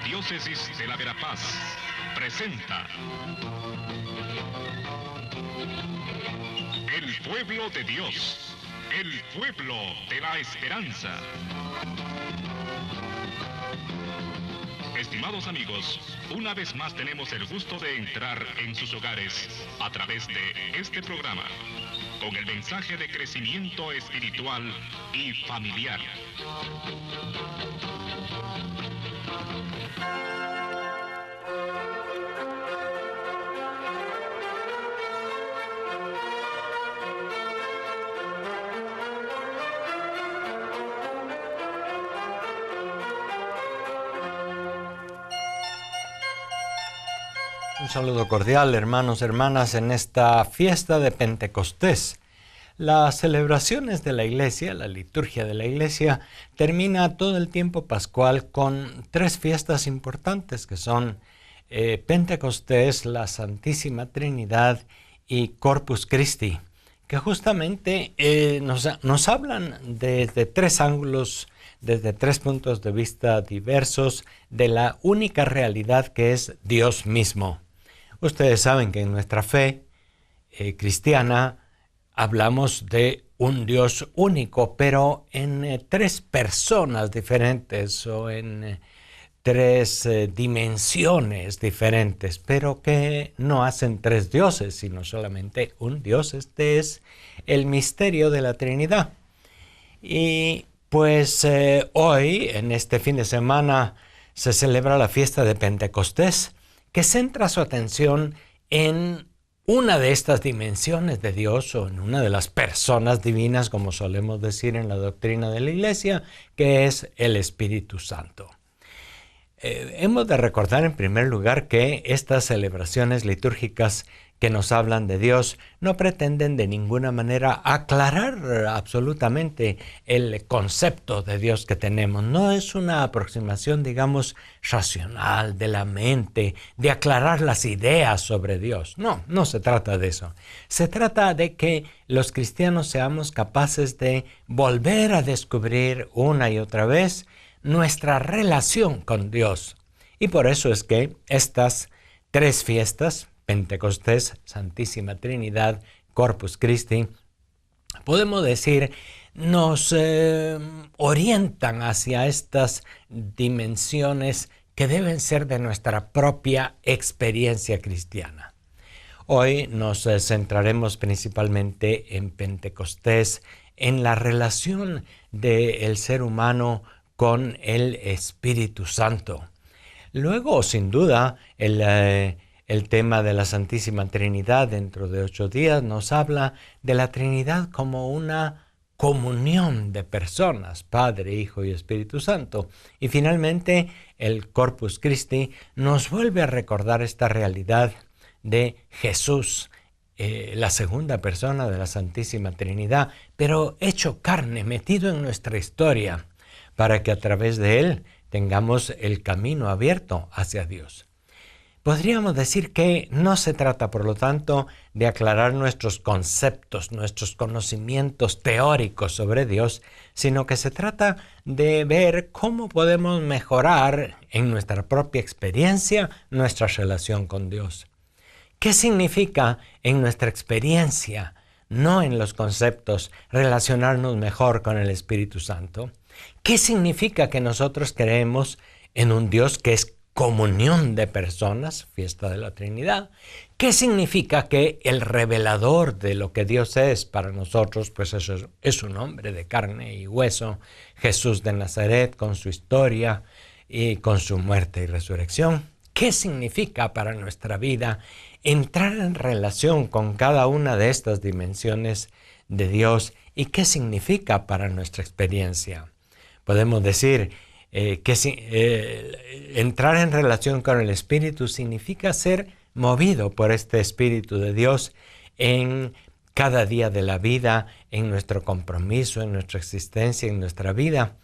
Diócesis de la Verapaz presenta El Pueblo de Dios, el pueblo de la esperanza. Estimados amigos, una vez más tenemos el gusto de entrar en sus hogares a través de este programa, con el mensaje de crecimiento espiritual y familiar. Un saludo cordial, hermanos, hermanas, en esta fiesta de Pentecostés. Las celebraciones de la Iglesia, la liturgia de la Iglesia, termina todo el tiempo pascual con tres fiestas importantes que son Pentecostés, la Santísima Trinidad y Corpus Christi, que justamente nos hablan desde tres ángulos, desde tres puntos de vista diversos de la única realidad que es Dios mismo. Ustedes saben que en nuestra fe cristiana hablamos de un Dios único, pero en tres personas diferentes o en tres dimensiones diferentes, pero que no hacen tres dioses, sino solamente un Dios. Este es el misterio de la Trinidad. Y pues hoy, en este fin de semana, se celebra la fiesta de Pentecostés, que centra su atención en una de estas dimensiones de Dios o en una de las personas divinas, como solemos decir en la doctrina de la Iglesia, que es el Espíritu Santo. Hemos de recordar en primer lugar que estas celebraciones litúrgicas que nos hablan de Dios no pretenden de ninguna manera aclarar absolutamente el concepto de Dios que tenemos. No es una aproximación, digamos, racional de la mente, de aclarar las ideas sobre Dios. No se trata de eso. Se trata de que los cristianos seamos capaces de volver a descubrir una y otra vez nuestra relación con Dios. Y por eso es que estas tres fiestas, Pentecostés, Santísima Trinidad, Corpus Christi, podemos decir, nos orientan hacia estas dimensiones que deben ser de nuestra propia experiencia cristiana. Hoy nos centraremos principalmente en Pentecostés, en la relación del ser humano con el Espíritu Santo. Luego, sin duda, el tema de la Santísima Trinidad dentro de 8 días nos habla de la Trinidad como una comunión de personas, Padre, Hijo y Espíritu Santo. Y finalmente, el Corpus Christi nos vuelve a recordar esta realidad de Jesús, la segunda persona de la Santísima Trinidad, pero hecho carne, metido en nuestra historia, para que a través de él tengamos el camino abierto hacia Dios. Podríamos decir que no se trata, por lo tanto, de aclarar nuestros conceptos, nuestros conocimientos teóricos sobre Dios, sino que se trata de ver cómo podemos mejorar en nuestra propia experiencia nuestra relación con Dios. ¿Qué significa en nuestra experiencia, no en los conceptos, relacionarnos mejor con el Espíritu Santo? ¿Qué significa que nosotros creemos en un Dios que es comunión de personas, fiesta de la Trinidad? ¿Qué significa que el revelador de lo que Dios es para nosotros, pues eso es un hombre de carne y hueso, Jesús de Nazaret, con su historia y con su muerte y resurrección? ¿Qué significa para nuestra vida entrar en relación con cada una de estas dimensiones de Dios y qué significa para nuestra experiencia? Podemos decir que entrar en relación con el Espíritu significa ser movido por este Espíritu de Dios en cada día de la vida, en nuestro compromiso, en nuestra existencia, en nuestra vida.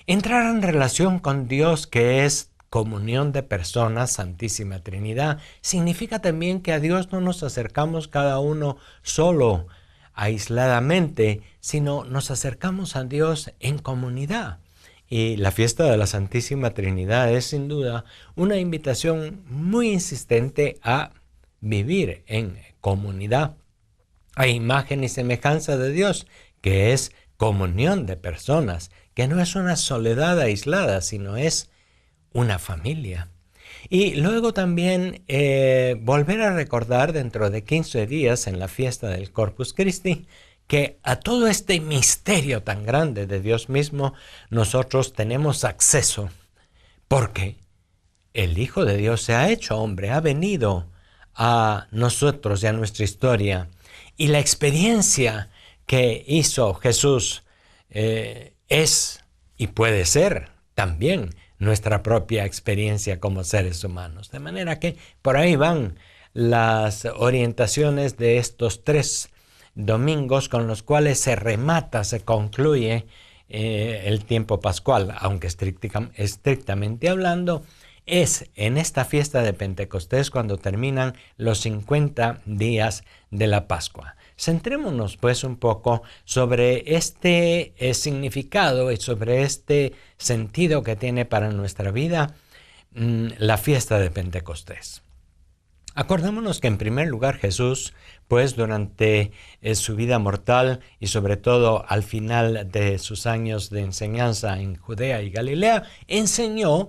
Entrar en relación con Dios, que es comunión de personas, Santísima Trinidad, significa también que a Dios no nos acercamos cada uno solo, aisladamente, sino nos acercamos a Dios en comunidad. Y la fiesta de la Santísima Trinidad es sin duda una invitación muy insistente a vivir en comunidad, a imagen y semejanza de Dios, que es comunión de personas, que no es una soledad aislada, sino es una familia. Y luego también volver a recordar dentro de 15 días en la fiesta del Corpus Christi, que a todo este misterio tan grande de Dios mismo nosotros tenemos acceso, porque el Hijo de Dios se ha hecho hombre, ha venido a nosotros y a nuestra historia, y la experiencia que hizo Jesús es y puede ser también nuestra propia experiencia como seres humanos. De manera que por ahí van las orientaciones de estos 3 domingos con los cuales se remata, se concluye el tiempo pascual, aunque estrictamente hablando, es en esta fiesta de Pentecostés cuando terminan los 50 días de la Pascua. Centrémonos pues un poco sobre este significado y sobre este sentido que tiene para nuestra vida la fiesta de Pentecostés. Acordémonos que en primer lugar Jesús, pues durante su vida mortal y sobre todo al final de sus años de enseñanza en Judea y Galilea, enseñó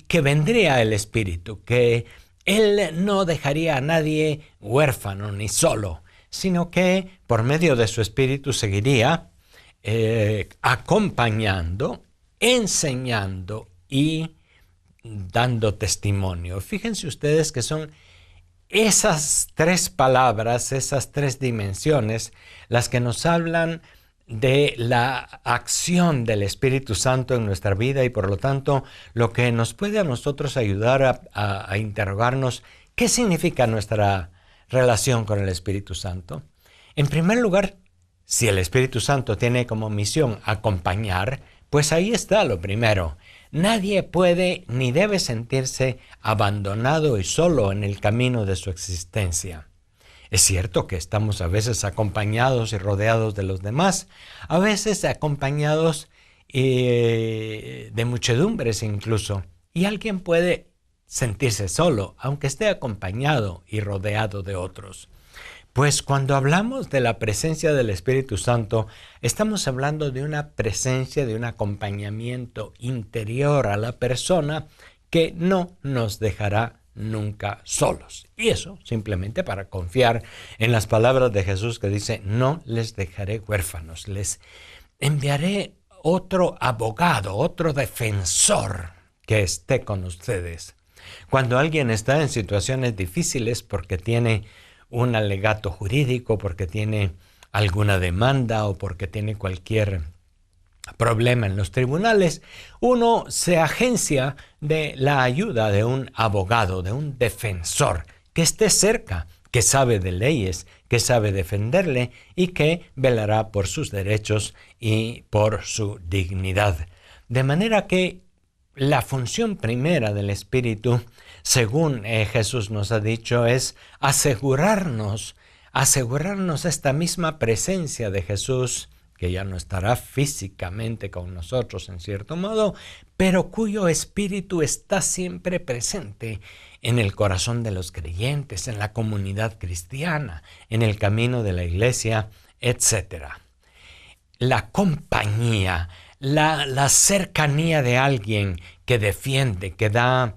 que vendría el Espíritu, que Él no dejaría a nadie huérfano ni solo, sino que por medio de su Espíritu seguiría acompañando, enseñando y dando testimonio. Fíjense ustedes que son esas 3 palabras, esas 3 dimensiones, las que nos hablan de la acción del Espíritu Santo en nuestra vida y por lo tanto lo que nos puede a nosotros ayudar a interrogarnos qué significa nuestra relación con el Espíritu Santo. En primer lugar, si el Espíritu Santo tiene como misión acompañar, pues ahí está lo primero. Nadie puede ni debe sentirse abandonado y solo en el camino de su existencia. Es cierto que estamos a veces acompañados y rodeados de los demás, a veces acompañados de muchedumbres incluso, y alguien puede sentirse solo, aunque esté acompañado y rodeado de otros. Pues cuando hablamos de la presencia del Espíritu Santo, estamos hablando de una presencia, de un acompañamiento interior a la persona que no nos dejará nunca solos. Y eso simplemente para confiar en las palabras de Jesús que dice, no les dejaré huérfanos, les enviaré otro abogado, otro defensor que esté con ustedes. Cuando alguien está en situaciones difíciles porque tiene un alegato jurídico, porque tiene alguna demanda o porque tiene cualquier problema en los tribunales, uno se agencia de la ayuda de un abogado, de un defensor que esté cerca, que sabe de leyes, que sabe defenderle y que velará por sus derechos y por su dignidad. De manera que la función primera del Espíritu, según Jesús nos ha dicho, es asegurarnos esta misma presencia de Jesús, que ya no estará físicamente con nosotros en cierto modo, pero cuyo espíritu está siempre presente en el corazón de los creyentes, en la comunidad cristiana, en el camino de la iglesia, etc. La compañía, la cercanía de alguien que defiende, que da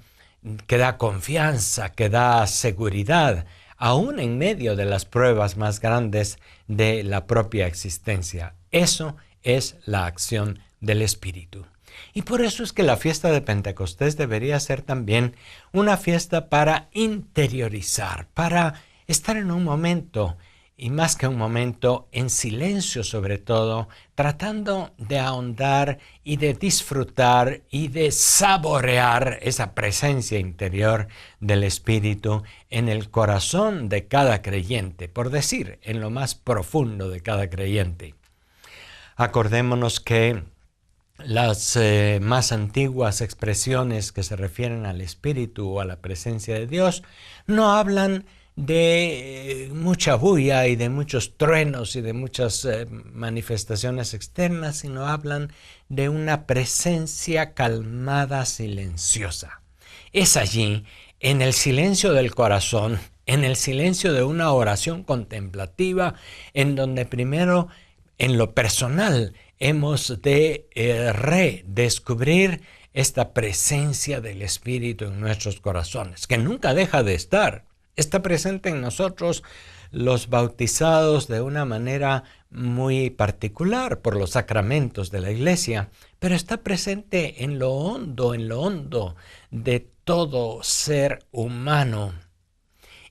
confianza, que da seguridad, aún en medio de las pruebas más grandes de la propia existencia. Eso es la acción del Espíritu. Y por eso es que la fiesta de Pentecostés debería ser también una fiesta para interiorizar, para estar en un momento, y más que un momento, en silencio sobre todo, tratando de ahondar y de disfrutar y de saborear esa presencia interior del Espíritu en el corazón de cada creyente, por decir, en lo más profundo de cada creyente. Acordémonos que las más antiguas expresiones que se refieren al Espíritu o a la presencia de Dios no hablan de mucha bulla y de muchos truenos y de muchas manifestaciones externas, sino hablan de una presencia calmada, silenciosa. Es allí, en el silencio del corazón, en el silencio de una oración contemplativa, en donde primero, en lo personal, hemos de redescubrir esta presencia del Espíritu en nuestros corazones, que nunca deja de estar. Está presente en nosotros, los bautizados, de una manera muy particular por los sacramentos de la Iglesia, pero está presente en lo hondo de todo ser humano.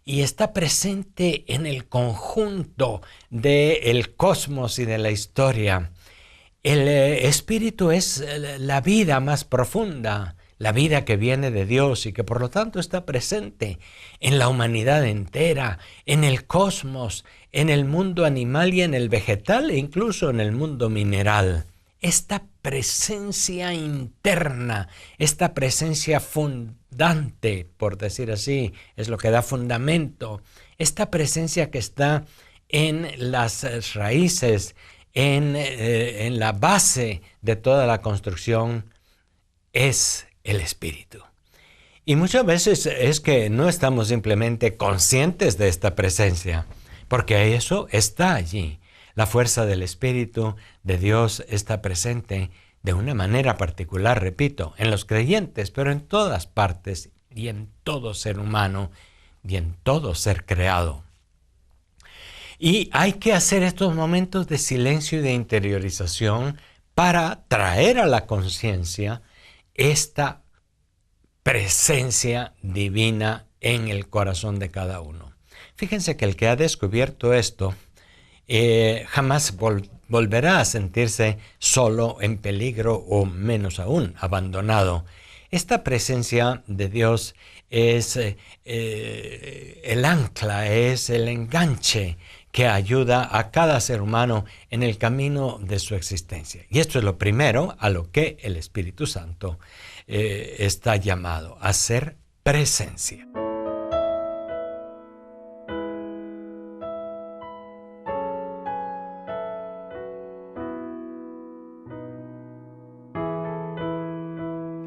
Y está presente en el conjunto del cosmos y de la historia. El Espíritu es la vida más profunda, la vida que viene de Dios y que por lo tanto está presente en la humanidad entera, en el cosmos, en el mundo animal y en el vegetal e incluso en el mundo mineral. Esta presencia interna, esta presencia fundante, por decir así, es lo que da fundamento, esta presencia que está en las raíces, en la base de toda la construcción, es el Espíritu. Y muchas veces es que no estamos simplemente conscientes de esta presencia, porque eso está allí. La fuerza del Espíritu de Dios está presente de una manera particular, repito, en los creyentes, pero en todas partes y en todo ser humano y en todo ser creado. Y hay que hacer estos momentos de silencio y de interiorización para traer a la conciencia esta presencia divina en el corazón de cada uno. Fíjense que el que ha descubierto esto jamás volverá a sentirse solo, en peligro o menos aún abandonado. Esta presencia de Dios es el ancla, es el enganche que ayuda a cada ser humano en el camino de su existencia. Y esto es lo primero a lo que el Espíritu Santo está llamado, a ser presencia.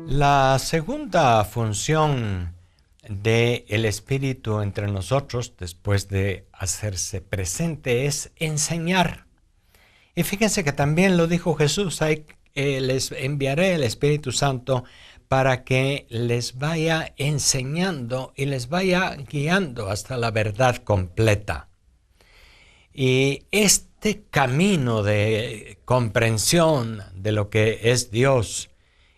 La segunda función del Espíritu entre nosotros, después de hacerse presente, es enseñar. Y fíjense que también lo dijo Jesús, les enviaré el Espíritu Santo para que les vaya enseñando y les vaya guiando hasta la verdad completa. Y este camino de comprensión de lo que es Dios,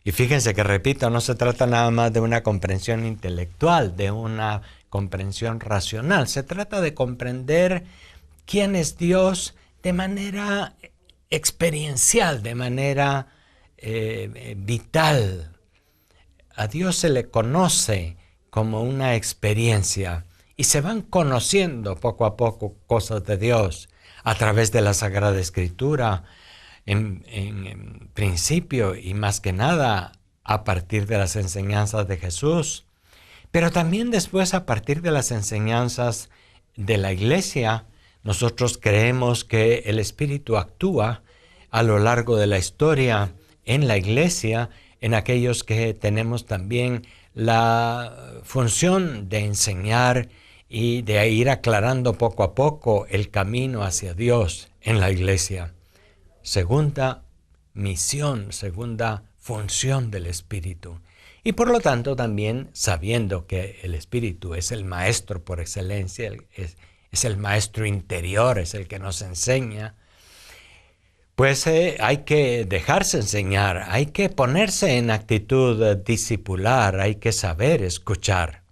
y fíjense que, repito, no se trata nada más de una comprensión intelectual, de una comprensión racional. Se trata de comprender quién es Dios de manera experiencial, de manera vital. A Dios se le conoce como una experiencia y se van conociendo poco a poco cosas de Dios a través de la Sagrada Escritura, en principio y más que nada a partir de las enseñanzas de Jesús, pero también después a partir de las enseñanzas de la Iglesia. Nosotros creemos que el Espíritu actúa a lo largo de la historia en la Iglesia, en aquellos que tenemos también la función de enseñar y de ir aclarando poco a poco el camino hacia Dios en la Iglesia. Segunda misión, segunda función del Espíritu. Y por lo tanto también sabiendo que el Espíritu es el maestro por excelencia, es el maestro interior, es el que nos enseña, pues hay que dejarse enseñar, hay que ponerse en actitud discipular, hay que saber escuchar.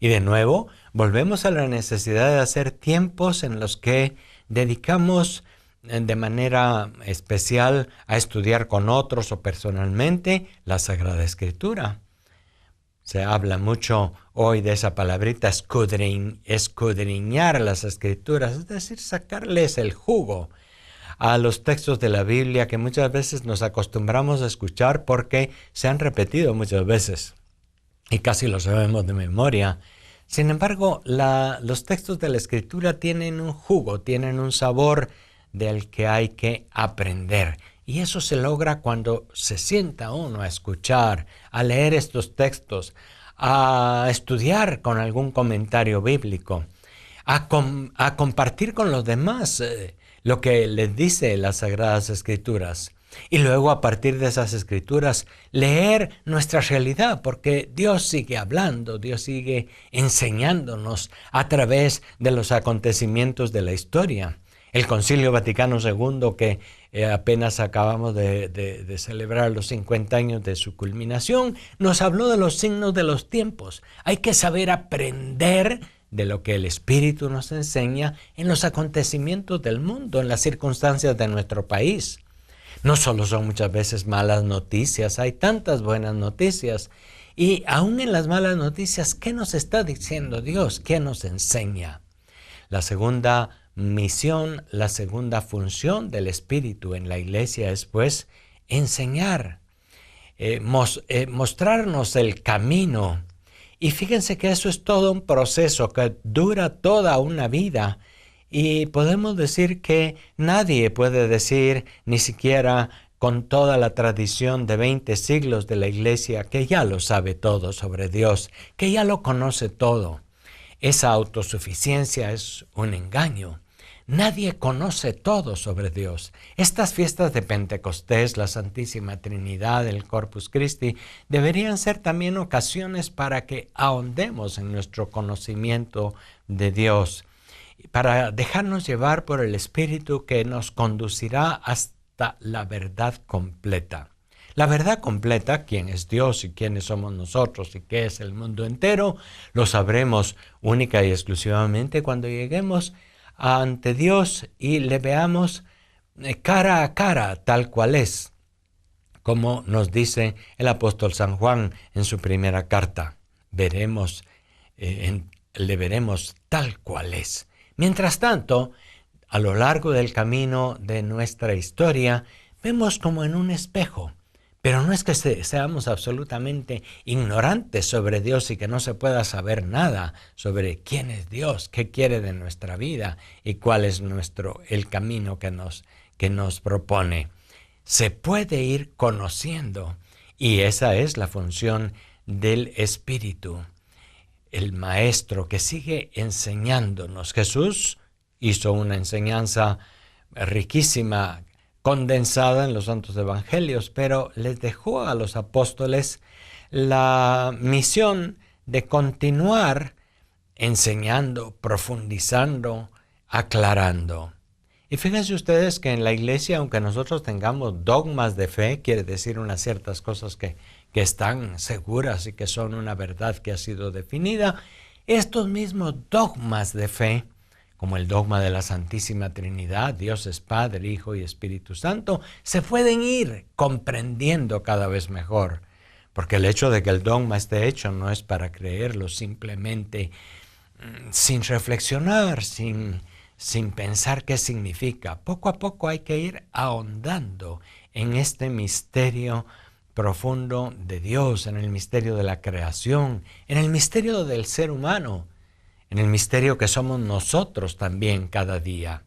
Y de nuevo, volvemos a la necesidad de hacer tiempos en los que dedicamos de manera especial a estudiar con otros o personalmente la Sagrada Escritura. Se habla mucho hoy de esa palabrita escudriñar las Escrituras, es decir, sacarles el jugo a los textos de la Biblia que muchas veces nos acostumbramos a escuchar porque se han repetido muchas veces y casi lo sabemos de memoria. Sin embargo, los textos de la Escritura tienen un jugo, tienen un sabor del que hay que aprender. Y eso se logra cuando se sienta uno a escuchar, a leer estos textos, a estudiar con algún comentario bíblico, a compartir con los demás lo que les dice las Sagradas Escrituras. Y luego, a partir de esas escrituras, leer nuestra realidad, porque Dios sigue hablando, Dios sigue enseñándonos a través de los acontecimientos de la historia. El Concilio Vaticano II, que apenas acabamos de celebrar los 50 años de su culminación, nos habló de los signos de los tiempos. Hay que saber aprender de lo que el Espíritu nos enseña en los acontecimientos del mundo, en las circunstancias de nuestro país. No solo son muchas veces malas noticias, hay tantas buenas noticias. Y aún en las malas noticias, ¿qué nos está diciendo Dios? ¿Qué nos enseña? La segunda misión, la segunda función del Espíritu en la iglesia es, pues, enseñar, mostrarnos el camino. Y fíjense que eso es todo un proceso que dura toda una vida. Y podemos decir que nadie puede decir, ni siquiera con toda la tradición de 20 siglos de la iglesia, que ya lo sabe todo sobre Dios, que ya lo conoce todo. Esa autosuficiencia es un engaño. Nadie conoce todo sobre Dios. Estas fiestas de Pentecostés, la Santísima Trinidad, el Corpus Christi, deberían ser también ocasiones para que ahondemos en nuestro conocimiento de Dios, para dejarnos llevar por el Espíritu que nos conducirá hasta la verdad completa. La verdad completa, quién es Dios y quiénes somos nosotros y qué es el mundo entero, lo sabremos única y exclusivamente cuando lleguemos ante Dios y le veamos cara a cara tal cual es, como nos dice el apóstol San Juan en su primera carta. Le veremos tal cual es. Mientras tanto, a lo largo del camino de nuestra historia, vemos como en un espejo. Pero no es que seamos absolutamente ignorantes sobre Dios y que no se pueda saber nada sobre quién es Dios, qué quiere de nuestra vida y cuál es el camino que nos propone. Se puede ir conociendo y esa es la función del Espíritu. El Maestro que sigue enseñándonos. Jesús hizo una enseñanza riquísima, condensada en los santos evangelios, pero les dejó a los apóstoles la misión de continuar enseñando, profundizando, aclarando. Y fíjense ustedes que en la iglesia, aunque nosotros tengamos dogmas de fe, quiere decir unas ciertas cosas que están seguras y que son una verdad que ha sido definida, estos mismos dogmas de fe, como el dogma de la Santísima Trinidad, Dios es Padre, Hijo y Espíritu Santo, se pueden ir comprendiendo cada vez mejor. Porque el hecho de que el dogma esté hecho no es para creerlo simplemente sin reflexionar, sin pensar qué significa. Poco a poco hay que ir ahondando en este misterio profundo de Dios, en el misterio de la creación, en el misterio del ser humano, en el misterio que somos nosotros también cada día.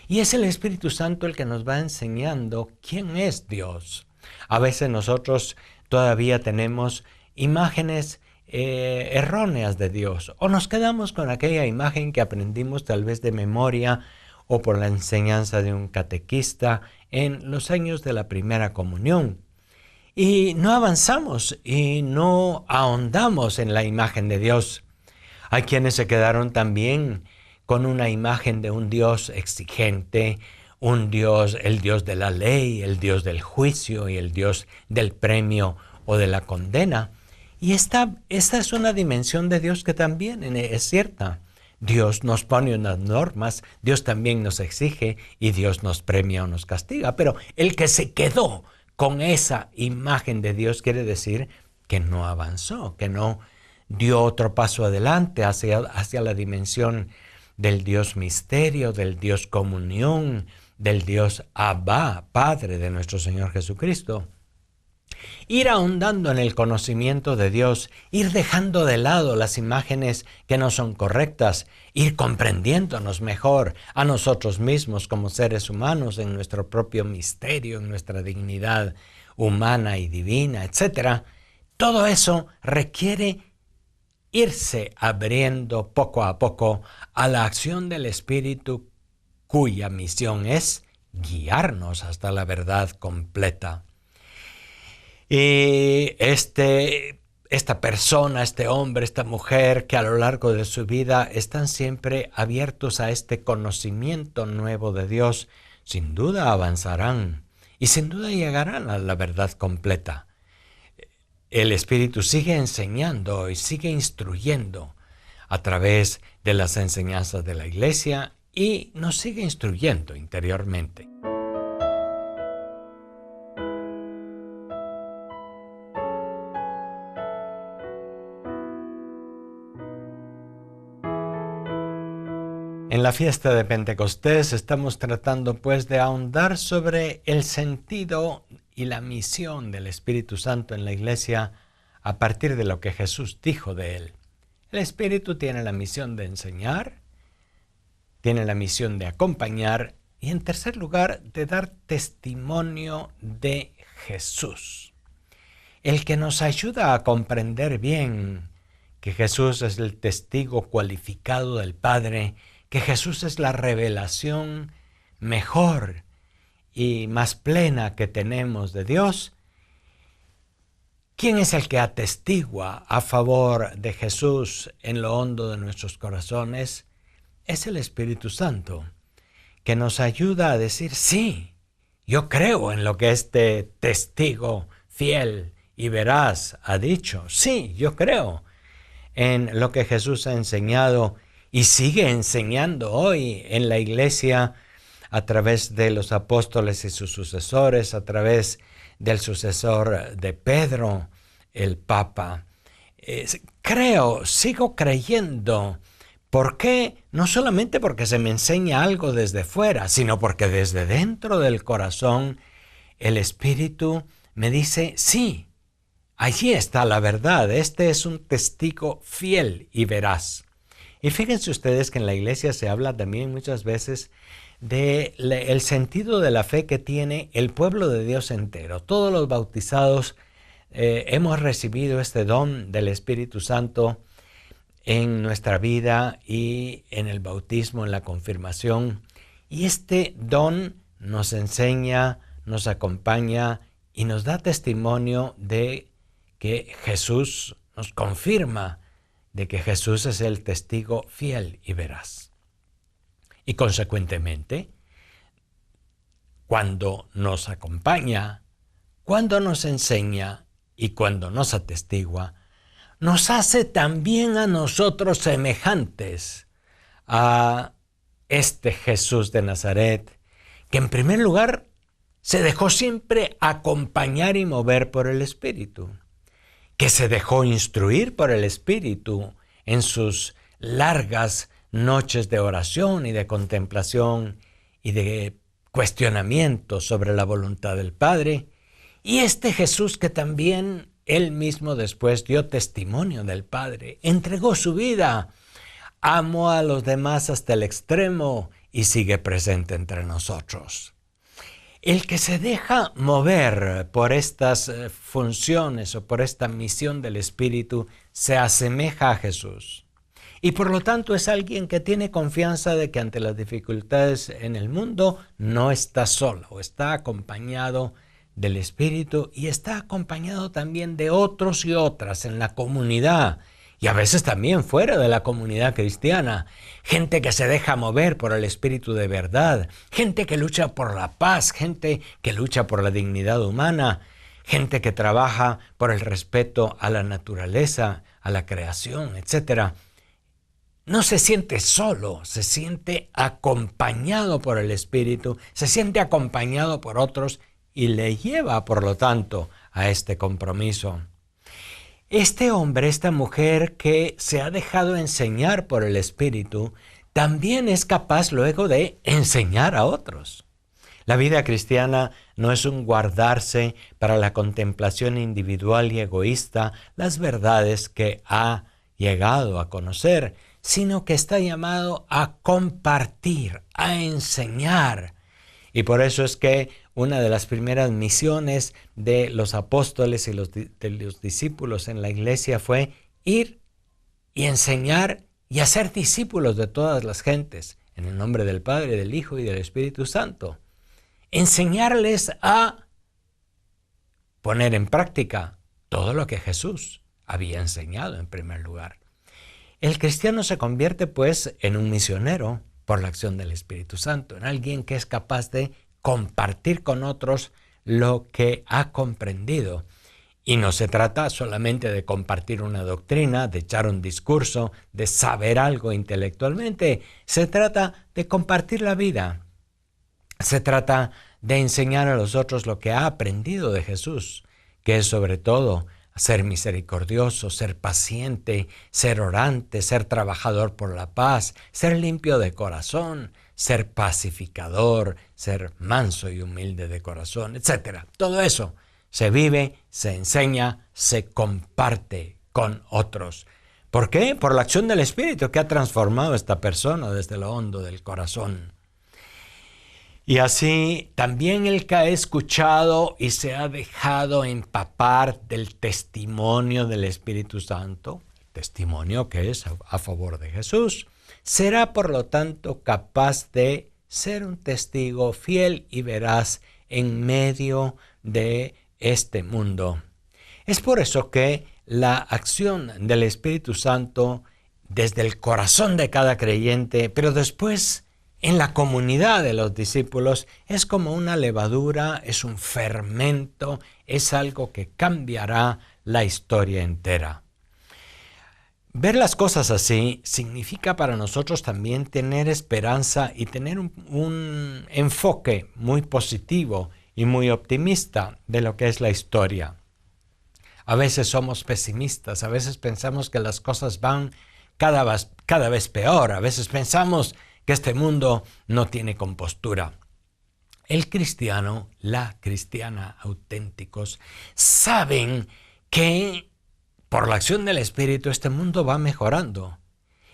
Y es el Espíritu Santo el que nos va enseñando quién es Dios. A veces nosotros todavía tenemos imágenes erróneas de Dios, o nos quedamos con aquella imagen que aprendimos tal vez de memoria o por la enseñanza de un catequista en los años de la primera comunión. Y no avanzamos y no ahondamos en la imagen de Dios. Hay quienes se quedaron también con una imagen de un Dios exigente, un Dios, el Dios de la ley, el Dios del juicio y el Dios del premio o de la condena. Y esta es una dimensión de Dios que también es cierta. Dios nos pone unas normas, Dios también nos exige y Dios nos premia o nos castiga. Pero el que se quedó con esa imagen de Dios quiere decir que no avanzó, que no dio otro paso adelante hacia la dimensión del Dios misterio, del Dios comunión, del Dios Abba, Padre de nuestro Señor Jesucristo. Ir ahondando en el conocimiento de Dios, ir dejando de lado las imágenes que no son correctas, ir comprendiéndonos mejor a nosotros mismos como seres humanos en nuestro propio misterio, en nuestra dignidad humana y divina, etc. Todo eso requiere irse abriendo poco a poco a la acción del Espíritu, cuya misión es guiarnos hasta la verdad completa. Y esta persona, este hombre, esta mujer que a lo largo de su vida están siempre abiertos a este conocimiento nuevo de Dios, sin duda avanzarán y sin duda llegarán a la verdad completa. El Espíritu sigue enseñando y sigue instruyendo a través de las enseñanzas de la Iglesia y nos sigue instruyendo interiormente. En la fiesta de Pentecostés estamos tratando pues de ahondar sobre el sentido y la misión del Espíritu Santo en la Iglesia a partir de lo que Jesús dijo de él. El Espíritu tiene la misión de enseñar, tiene la misión de acompañar y en tercer lugar de dar testimonio de Jesús. El que nos ayuda a comprender bien que Jesús es el testigo cualificado del Padre, que Jesús es la revelación mejor y más plena que tenemos de Dios. ¿Quién es el que atestigua a favor de Jesús en lo hondo de nuestros corazones? Es el Espíritu Santo, que nos ayuda a decir, sí, yo creo en lo que este testigo fiel y veraz ha dicho. Sí, yo creo en lo que Jesús ha enseñado y sigue enseñando hoy en la Iglesia a través de los apóstoles y sus sucesores, a través del sucesor de Pedro, el Papa. Sigo creyendo. ¿Por qué? No solamente porque se me enseña algo desde fuera, sino porque desde dentro del corazón el Espíritu me dice, sí, allí está la verdad. Este es un testigo fiel y veraz. Y fíjense ustedes que en la Iglesia se habla también muchas veces del sentido de la fe que tiene el pueblo de Dios entero. Todos los bautizados hemos recibido este don del Espíritu Santo en nuestra vida y en el bautismo, en la confirmación. Y este don nos enseña, nos acompaña y nos da testimonio de que Jesús nos confirma de que Jesús es el testigo fiel y veraz. Y consecuentemente, cuando nos acompaña, cuando nos enseña y cuando nos atestigua, nos hace también a nosotros semejantes a este Jesús de Nazaret, que en primer lugar se dejó siempre acompañar y mover por el Espíritu, que se dejó instruir por el Espíritu en sus largas noches de oración y de contemplación y de cuestionamiento sobre la voluntad del Padre, y este Jesús que también él mismo después dio testimonio del Padre, entregó su vida, amó a los demás hasta el extremo y sigue presente entre nosotros. El que se deja mover por estas funciones o por esta misión del Espíritu se asemeja a Jesús. Y por lo tanto es alguien que tiene confianza de que ante las dificultades en el mundo no está solo, está acompañado del Espíritu y está acompañado también de otros y otras en la comunidad y a veces también fuera de la comunidad cristiana. Gente que se deja mover por el Espíritu de verdad, gente que lucha por la paz, gente que lucha por la dignidad humana, gente que trabaja por el respeto a la naturaleza, a la creación, etc. No se siente solo, se siente acompañado por el Espíritu, se siente acompañado por otros y le lleva, por lo tanto, a este compromiso. Este hombre, esta mujer que se ha dejado enseñar por el Espíritu, también es capaz luego de enseñar a otros. La vida cristiana no es un guardarse para la contemplación individual y egoísta las verdades que ha llegado a conocer, sino que está llamado a compartir, a enseñar. Y por eso es que una de las primeras misiones de los apóstoles y de los discípulos en la iglesia fue ir y enseñar y hacer discípulos de todas las gentes, en el nombre del Padre, del Hijo y del Espíritu Santo. Enseñarles a poner en práctica todo lo que Jesús había enseñado en primer lugar. El cristiano se convierte pues en un misionero por la acción del Espíritu Santo, en alguien que es capaz de compartir con otros lo que ha comprendido. Y no se trata solamente de compartir una doctrina, de echar un discurso, de saber algo intelectualmente. Se trata de compartir la vida. Se trata de enseñar a los otros lo que ha aprendido de Jesús, que es sobre todo ser misericordioso, ser paciente, ser orante, ser trabajador por la paz, ser limpio de corazón, ser pacificador, ser manso y humilde de corazón, etc. Todo eso se vive, se enseña, se comparte con otros. ¿Por qué? Por la acción del Espíritu que ha transformado a esta persona desde lo hondo del corazón. Y así también el que ha escuchado y se ha dejado empapar del testimonio del Espíritu Santo, testimonio que es a favor de Jesús, será por lo tanto capaz de ser un testigo fiel y veraz en medio de este mundo. Es por eso que la acción del Espíritu Santo desde el corazón de cada creyente, pero después en la comunidad de los discípulos, es como una levadura, es un fermento, es algo que cambiará la historia entera. Ver las cosas así significa para nosotros también tener esperanza y tener un enfoque muy positivo y muy optimista de lo que es la historia. A veces somos pesimistas, a veces pensamos que las cosas van cada vez peor, a veces pensamos que este mundo no tiene compostura. El cristiano, la cristiana auténticos, saben que por la acción del Espíritu este mundo va mejorando.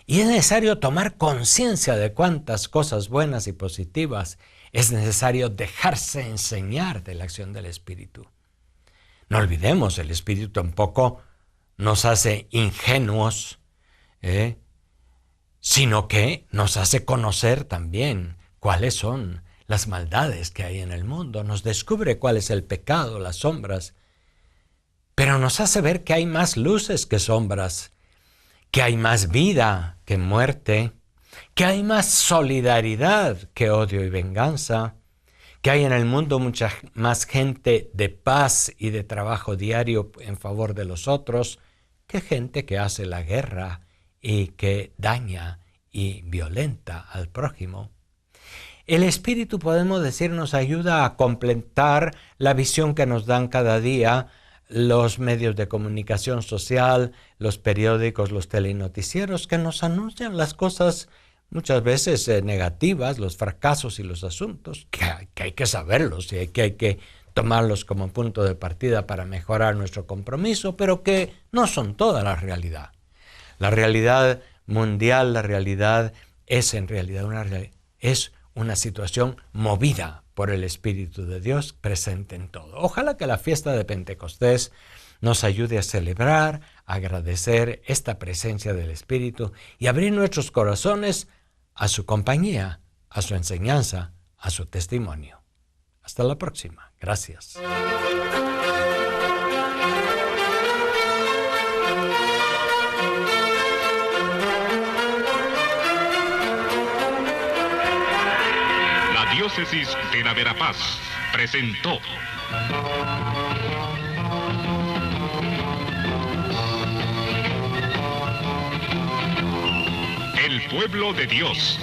Y es necesario tomar conciencia de cuántas cosas buenas y positivas. Es necesario dejarse enseñar de la acción del Espíritu. No olvidemos, el Espíritu tampoco nos hace ingenuos, sino que nos hace conocer también cuáles son las maldades que hay en el mundo, nos descubre cuál es el pecado, las sombras, pero nos hace ver que hay más luces que sombras, que hay más vida que muerte, que hay más solidaridad que odio y venganza, que hay en el mundo mucha más gente de paz y de trabajo diario en favor de los otros, que gente que hace la guerra y que daña y violenta al prójimo. El Espíritu, podemos decir, nos ayuda a completar la visión que nos dan cada día los medios de comunicación social, los periódicos, los telenoticieros, que nos anuncian las cosas muchas veces negativas, los fracasos y los asuntos, que hay que saberlos y que hay que tomarlos como punto de partida para mejorar nuestro compromiso, pero que no son toda la realidad. La realidad mundial, la realidad es en realidad una situación movida por el Espíritu de Dios presente en todo. Ojalá que la fiesta de Pentecostés nos ayude a celebrar, a agradecer esta presencia del Espíritu y abrir nuestros corazones a su compañía, a su enseñanza, a su testimonio. Hasta la próxima. Gracias. La Diócesis de la Verapaz presentó El pueblo de Dios,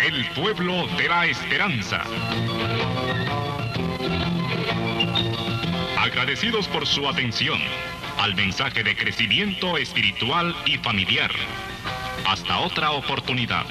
el pueblo de la esperanza. Agradecidos por su atención al mensaje de crecimiento espiritual y familiar. Hasta otra oportunidad.